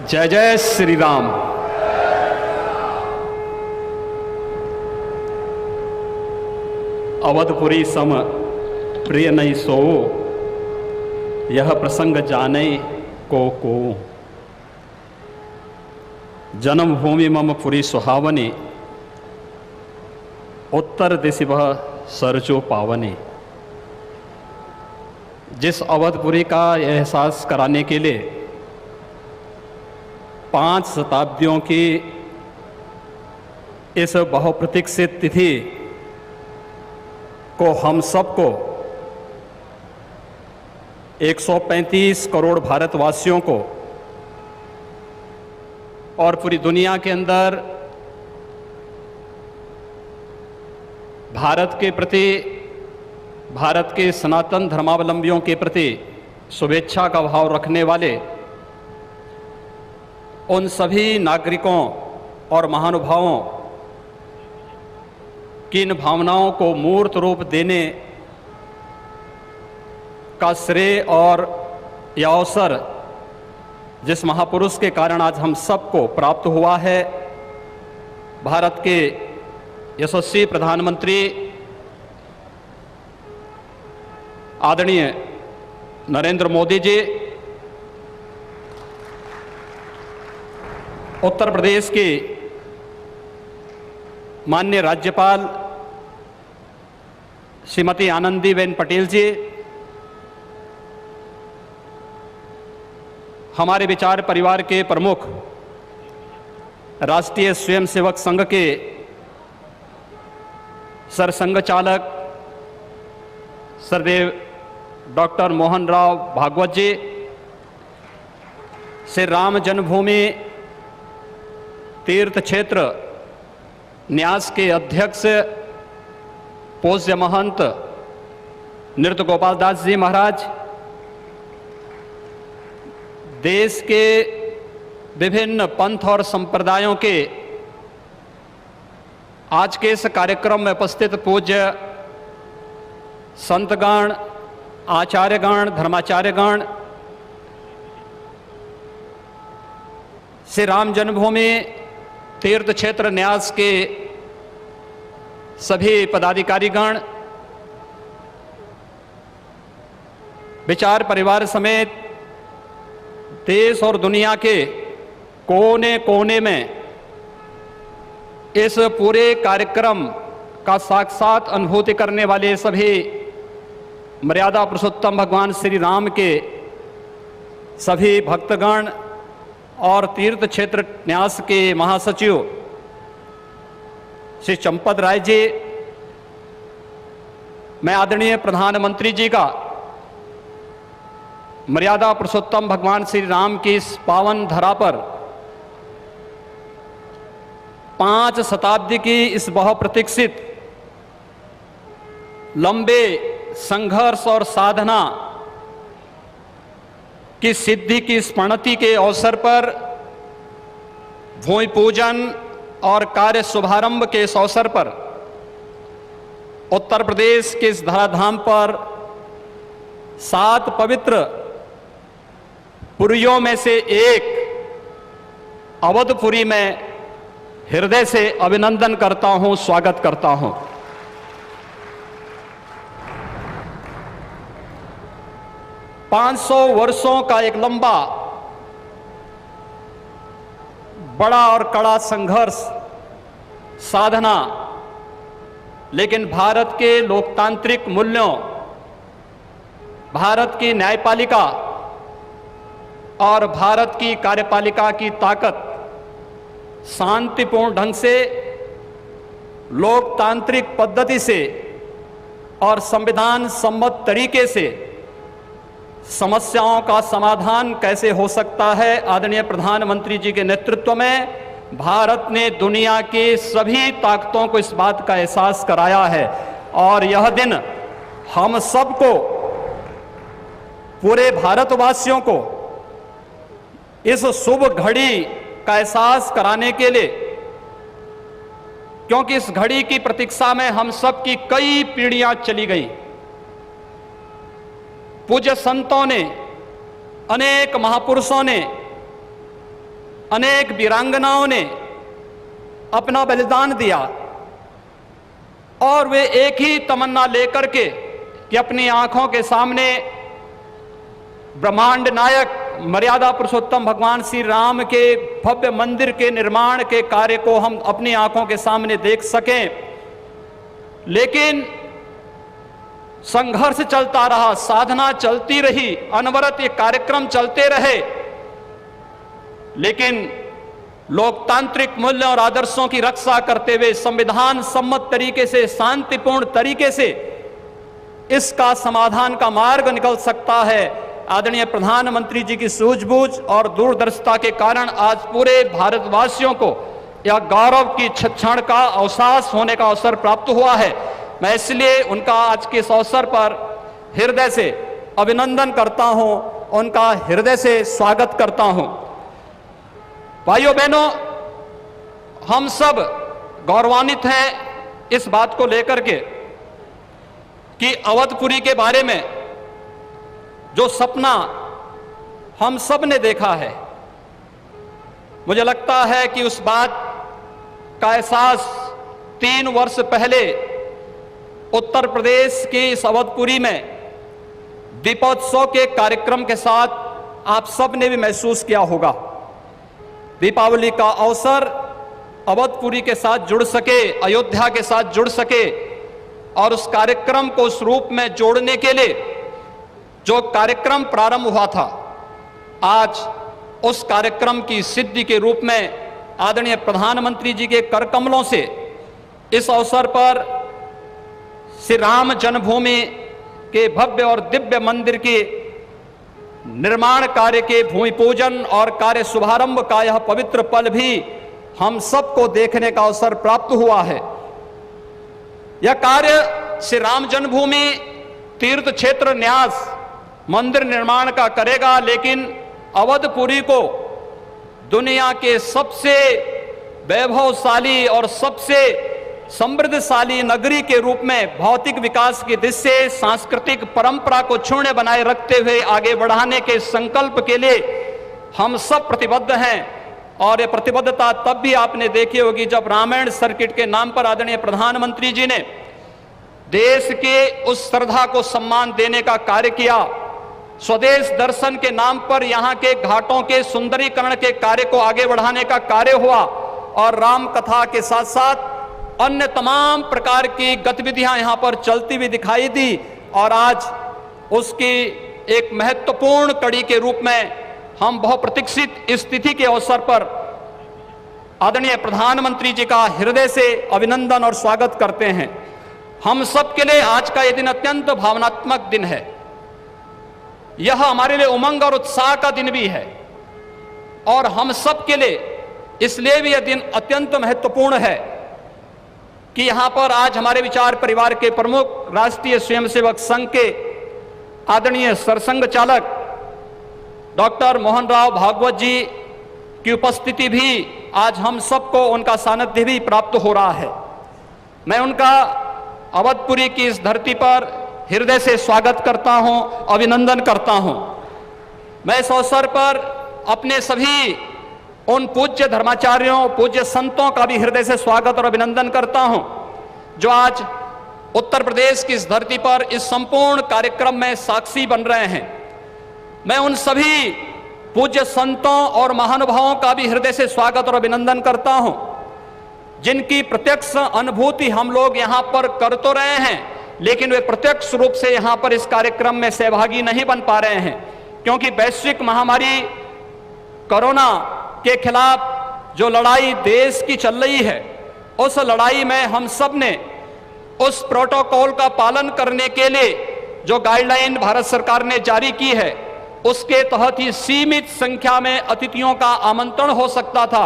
जय जय श्री राम। अवधपुरी सम प्रिय नहीं सो, यह प्रसंग जाने को। जन्मभूमि मम पुरी सुहावनी, उत्तर दिशि वह सरजो पावनी। जिस अवधपुरी का एहसास कराने के लिए 5 शताब्दियों की इस बहुप्रतीक्षित तिथि को हम सबको 135 करोड़ भारतवासियों को और पूरी दुनिया के अंदर भारत के प्रति, भारत के सनातन धर्मावलंबियों के प्रति शुभेच्छा का भाव रखने वाले उन सभी नागरिकों और महानुभावों की इन भावनाओं को मूर्त रूप देने का श्रेय और यह अवसर जिस महापुरुष के कारण आज हम सबको प्राप्त हुआ है, भारत के यशस्वी प्रधानमंत्री आदरणीय नरेंद्र मोदी जी, उत्तर प्रदेश की माननीय राज्यपाल श्रीमती आनंदीबेन पटेल जी, हमारे विचार परिवार के प्रमुख राष्ट्रीय स्वयंसेवक संघ के सरसंघ चालक सरदेव डॉक्टर मोहन राव भागवत जी, श्री राम जन्मभूमि तीर्थ क्षेत्र न्यास के अध्यक्ष पूज्य महंत नृत्य गोपाल दास जी महाराज, देश के विभिन्न पंथ और संप्रदायों के आज के इस कार्यक्रम में उपस्थित पूज्य संतगण, आचार्यगण, धर्माचार्यगण, श्री राम जन्मभूमि तीर्थ क्षेत्र न्यास के सभी पदाधिकारीगण, विचार परिवार समेत देश और दुनिया के कोने कोने में इस पूरे कार्यक्रम का साक्षात अनुभूति करने वाले सभी मर्यादा पुरुषोत्तम भगवान श्री राम के सभी भक्तगण और तीर्थ क्षेत्र न्यास के महासचिव श्री चंपत राय जी, मैं आदरणीय प्रधानमंत्री जी का मर्यादा पुरुषोत्तम भगवान श्री राम की इस पावन धरा पर 5 शताब्दी की इस बहुप्रतीक्षित लंबे संघर्ष और साधना की सिद्धि की स्मृति के अवसर पर भूमि पूजन और कार्य शुभारंभ के इस अवसर पर उत्तर प्रदेश के इस धराधाम पर 7 पवित्र पुरियों में से एक अवधपुरी में हृदय से अभिनंदन करता हूं, स्वागत करता हूं। पांच 500 वर्षों का एक लंबा, बड़ा और कड़ा संघर्ष, साधना, लेकिन भारत के लोकतांत्रिक मूल्यों, भारत की न्यायपालिका और भारत की कार्यपालिका की ताकत शांतिपूर्ण ढंग से, लोकतांत्रिक पद्धति से और संविधान सम्मत तरीके से समस्याओं का समाधान कैसे हो सकता है, आदरणीय प्रधानमंत्री जी के नेतृत्व में भारत ने दुनिया की सभी ताकतों को इस बात का एहसास कराया है। और यह दिन हम सबको, पूरे भारतवासियों को इस शुभ घड़ी का एहसास कराने के लिए, क्योंकि इस घड़ी की प्रतीक्षा में हम सब की कई पीढ़ियां चली गई। पूज्य संतों ने, अनेक महापुरुषों ने अनेक वीरांगनाओं ने अपना बलिदान दिया और वे एक ही तमन्ना लेकर के कि अपनी आंखों के सामने ब्रह्मांड नायक मर्यादा पुरुषोत्तम भगवान श्री राम के भव्य मंदिर के निर्माण के कार्य को हम अपनी आंखों के सामने देख सकें। लेकिन संघर्ष चलता रहा, साधना चलती रही, अनवरत ये कार्यक्रम चलते रहे, लेकिन लोकतांत्रिक मूल्यों और आदर्शों की रक्षा करते हुए संविधान सम्मत तरीके से, शांतिपूर्ण तरीके से इसका समाधान का मार्ग निकल सकता है। आदरणीय प्रधानमंत्री जी की सूझबूझ और दूरदर्शिता के कारण आज पूरे भारतवासियों को यह गौरव की क्षण का अवसास होने का अवसर प्राप्त हुआ है। मैं इसलिए उनका आज के इस अवसर पर हृदय से अभिनंदन करता हूं, उनका हृदय से स्वागत करता हूं। भाइयों बहनों, हम सब गौरवान्वित हैं इस बात को लेकर के कि अवधपुरी के बारे में जो सपना हम सब ने देखा है, मुझे लगता है कि उस बात का एहसास 3 वर्ष पहले उत्तर प्रदेश के इस अवधपुरी में दीपोत्सव के कार्यक्रम के साथ आप सब ने भी महसूस किया होगा। दीपावली का अवसर अवधपुरी के साथ जुड़ सके, अयोध्या के साथ जुड़ सके और उस कार्यक्रम को उस रूप में जोड़ने के लिए जो कार्यक्रम प्रारंभ हुआ था, आज उस कार्यक्रम की सिद्धि के रूप में आदरणीय प्रधानमंत्री जी के कर कमलों से इस अवसर पर श्री राम जन्मभूमि के भव्य और दिव्य मंदिर के निर्माण कार्य के भूमि पूजन और कार्य शुभारंभ का यह पवित्र पल भी हम सबको देखने का अवसर प्राप्त हुआ है। यह कार्य श्री राम जन्मभूमि तीर्थ क्षेत्र न्यास मंदिर निर्माण का करेगा, लेकिन अवधपुरी को दुनिया के सबसे वैभवशाली और सबसे समृद्धशाली नगरी के रूप में भौतिक विकास की दिशा से सांस्कृतिक परंपरा को क्षुण्ण बनाए रखते हुए आगे बढ़ाने के संकल्प के लिए हम सब प्रतिबद्ध हैं। और ये प्रतिबद्धता तब भी आपने देखी होगी जब रामायण सर्किट के नाम पर आदरणीय प्रधानमंत्री जी ने देश के उस श्रद्धा को सम्मान देने का कार्य किया। स्वदेश दर्शन के नाम पर यहाँ के घाटों के सुंदरीकरण के कार्य को आगे बढ़ाने का कार्य हुआ और राम कथा के साथ साथ अन्य तमाम प्रकार की गतिविधियां यहाँ पर चलती हुई दिखाई दी। और आज उसकी एक महत्वपूर्ण कड़ी के रूप में हम बहुप्रतीक्षित स्थिति के अवसर पर आदरणीय प्रधानमंत्री जी का हृदय से अभिनंदन और स्वागत करते हैं। हम सब के लिए आज का यह दिन अत्यंत भावनात्मक दिन है। यह हमारे लिए उमंग और उत्साह का दिन भी है और हम सब के लिए इसलिए भी यह दिन अत्यंत महत्वपूर्ण है कि यहां पर आज हमारे विचार परिवार के प्रमुख राष्ट्रीय स्वयंसेवक संघ के आदरणीय सरसंघ चालक डॉक्टर मोहन राव भागवत जी की उपस्थिति भी आज हम सबको उनका सानिध्य भी प्राप्त हो रहा है। मैं उनका अवधपुरी की इस धरती पर हृदय से स्वागत करता हूं, अभिनंदन करता हूं। मैं इस अवसर पर अपने सभी उन पूज्य धर्माचार्यों, पूज्य संतों का भी हृदय से स्वागत और अभिनंदन करता हूं जो आज उत्तर प्रदेश की इस धरती पर इस संपूर्ण कार्यक्रम में साक्षी बन रहे हैं। मैं उन सभी पूज्य संतों और महानुभावों का भी हृदय से स्वागत और अभिनंदन करता हूं जिनकी प्रत्यक्ष अनुभूति हम लोग यहाँ पर कर तो रहे हैं, लेकिन वे प्रत्यक्ष रूप से यहाँ पर इस कार्यक्रम में सहभागी नहीं बन पा रहे हैं क्योंकि वैश्विक महामारी कोरोना के खिलाफ जो लड़ाई देश की चल रही है, उस लड़ाई में हम सब ने उस प्रोटोकॉल का पालन करने के लिए जो गाइडलाइन भारत सरकार ने जारी की है उसके तहत ही सीमित संख्या में अतिथियों का आमंत्रण हो सकता था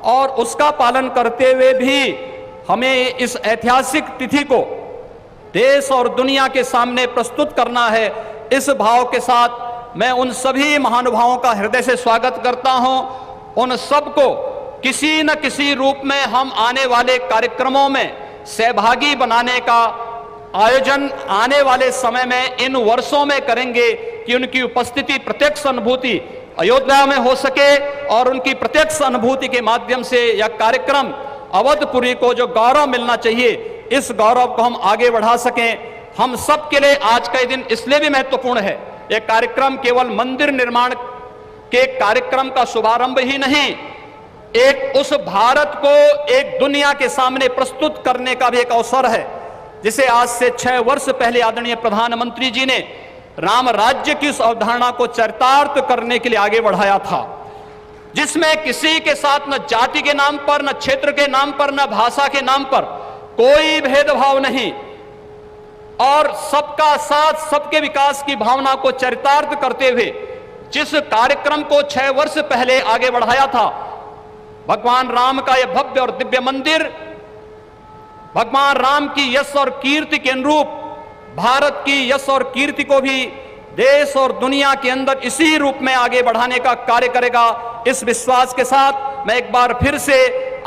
और उसका पालन करते हुए भी हमें इस ऐतिहासिक तिथि को देश और दुनिया के सामने प्रस्तुत करना है। इस भाव के साथ मैं उन सभी महानुभावों का हृदय से स्वागत करता हूं। उन सबको किसी न किसी रूप में हम आने वाले कार्यक्रमों में सहभागी बनाने का आयोजन आने वाले समय में इन वर्षों में करेंगे कि उनकी उपस्थिति, प्रत्यक्ष अनुभूति अयोध्या में हो सके और उनकी प्रत्यक्ष अनुभूति के माध्यम से यह कार्यक्रम अवधपुरी को जो गौरव मिलना चाहिए, इस गौरव को हम आगे बढ़ा सकें। हम सब के लिए आज का दिन इसलिए भी महत्वपूर्ण है। यह कार्यक्रम केवल मंदिर निर्माण के कार्यक्रम का शुभारंभ ही नहीं, एक उस भारत को एक दुनिया के सामने प्रस्तुत करने का भी एक अवसर है, जिसे आज से 6 वर्ष पहले आदरणीय प्रधानमंत्री जी ने राम राज्य की उस अवधारणा को चरितार्थ करने के लिए आगे बढ़ाया था, जिसमें किसी के साथ न जाति के नाम पर, न क्षेत्र के नाम पर, न भाषा के नाम पर कोई भेदभाव नहीं, और सबका साथ सबके विकास की भावना को चरितार्थ करते हुए जिस कार्यक्रम को 6 वर्ष पहले आगे बढ़ाया था, भगवान राम का यह भव्य और दिव्य मंदिर भगवान राम की यश और कीर्ति के अनुरूप भारत की यश और कीर्ति को भी देश और दुनिया के अंदर इसी रूप में आगे बढ़ाने का कार्य करेगा। इस विश्वास के साथ मैं एक बार फिर से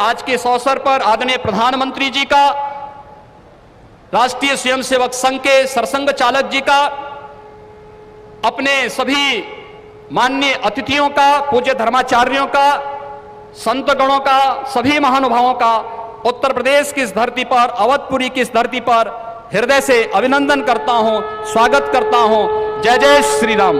आज के इस अवसर पर आदरणीय प्रधानमंत्री जी का, राष्ट्रीय स्वयंसेवक संघ के सरसंघ चालक जी का, अपने सभी माननीय अतिथियों का, पूज्य धर्माचार्यों का, संत गणों का, सभी महानुभावों का उत्तर प्रदेश की इस धरती पर, अवधपुरी की इस धरती पर हृदय से अभिनंदन करता हूं, स्वागत करता हूं। जय जय श्री राम।